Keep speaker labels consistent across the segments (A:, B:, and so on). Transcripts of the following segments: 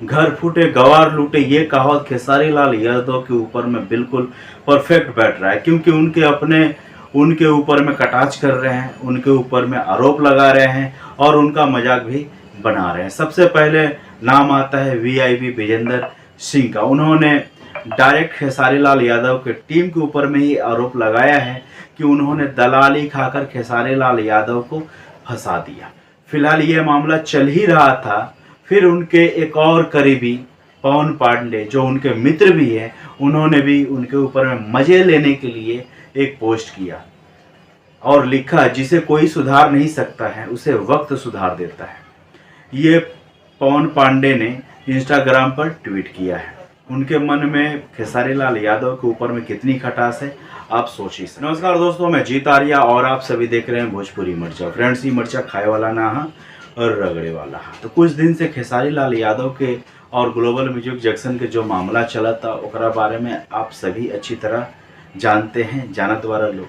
A: घर फूटे गवार लूटे, ये कहावत खेसारी लाल यादव के ऊपर में बिल्कुल परफेक्ट बैठ रहा है, क्योंकि उनके ऊपर में कटाक्ष कर रहे हैं, उनके ऊपर में आरोप लगा रहे हैं और उनका मजाक भी बना रहे हैं। सबसे पहले नाम आता है वीआईपी विजेंद्र सिंह का। उन्होंने डायरेक्ट खेसारी लाल यादव के टीम के ऊपर में ही आरोप लगाया है कि उन्होंने दलाली खाकर खेसारी लाल यादव को फंसा दिया। फिलहाल ये मामला चल ही रहा था, फिर उनके एक और करीबी पवन पांडे जो उनके मित्र भी हैं, उन्होंने भी उनके ऊपर में मजे लेने के लिए एक पोस्ट किया और लिखा, जिसे कोई सुधार नहीं सकता है उसे वक्त सुधार देता है। ये पवन पांडे ने इंस्टाग्राम पर ट्वीट किया है। उनके मन में खेसारी लाल यादव के ऊपर में कितनी खटास है, आप सोचिए। नमस्कार दोस्तों, मैं जीत आर्या और आप सभी देख रहे हैं भोजपुरी मर्चा। फ्रेंड्स, ये मर्चा खाए वाला ना हा और रगड़े वाला हा। तो कुछ दिन से खेसारी लाल यादव के और ग्लोबल म्यूजिक जंक्शन के जो मामला चला था ओकरा बारे में आप सभी अच्छी तरह जानते हैं, जानत वाला लोग।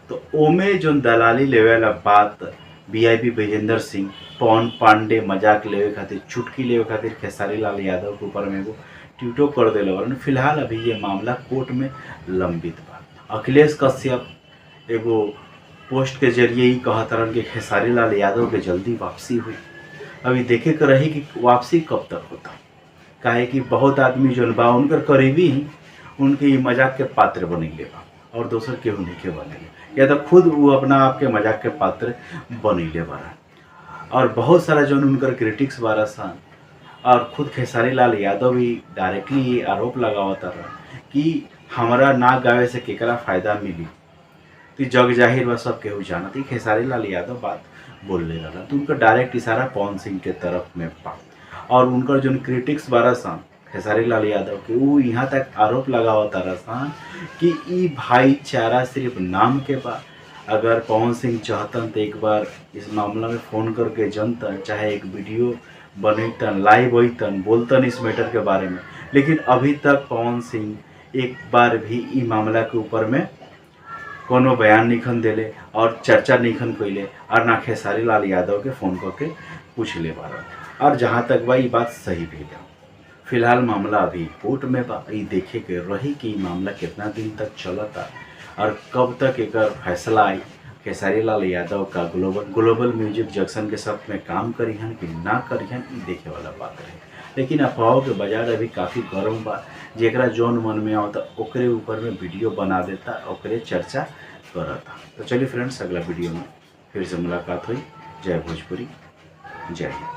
A: तो ओमे जो दलाली लेवे वाला बात वीआईपी विजेंद्र सिंह पवन पांडे मजाक लेवे खातिर, चुटकी लेवे खातिर खेसारी लाल यादव के ऊपर में वो ट्वीटो कर दिले और फिलहाल अभी ये मामला कोर्ट में लंबित बा। अखिलेश कश्यप एगो पोस्ट के जरिए ही कहत रहन कि खेसारी लाल यादव के जल्दी वापसी हुई। अभी देखे के रही कि वापसी कब तक होता, काहे कि बहुत आदमी जो बा उनकर करीबी ही उनके मजाक के पात्र बनिले बा और दोसर केहू नहीं के बने, या तो खुद वो अपना आप के मजाक के पात्र बनिले बारा। और बहुत सारा जो उनकर क्रिटिक्स बारा सन और खुद खेसारी लाल यादव भी डायरेक्टली ये आरोप लगावता रहा कि हमारा ना गावे से केकरा फायदा मिली। तो जग जाहिर बा, सब केहू जानत ही खेसारी लाल यादव बात बोल ले रहा। तो उनका डायरेक्ट इशारा पवन सिंह के तरफ में बा और उनकर जो क्रिटिक्स बारा सन खेसारी लाल यादव के, वो यहाँ तक आरोप लगावता रहा कि ई भाईचारा सिर्फ नाम के बा। अगर पवन सिंह चाहतन तो एक बार इस मामला में फ़ोन करके जनतन, चाहे एक वीडियो बनतन, लाइव होतन, बोलतन इस मैटर के बारे में। लेकिन अभी तक पवन सिंह एक बार भी ई मामला के ऊपर में कोनो बयान निखन देले और चर्चा निखन कैले और ना खेसारी लाल यादव के फ़ोन करके पूछ ले बारा। और जहाँ तक बा ये बात सही भी है। फिलहाल मामला अभी कोर्ट में बा, ये देखे के रही कि मामला कितना दिन तक चलता और कब तक एक फैसला आई। खेसारी लाल यादव का ग्लोबल म्यूजिक जंक्शन के साथ में काम करिहन कि ना करिहन, ये देखे वाला बात रहे। लेकिन अफवाहों के बाजार अभी काफ़ी गर्म बा, जेकरा जौन मन में आवता ओकरे ऊपर में वीडियो बना देता, ओकरे चर्चा करता। तो चलिए फ्रेंड्स, अगला वीडियो में फिर से मुलाकात हुई। जय भोजपुरी, जय हिंद।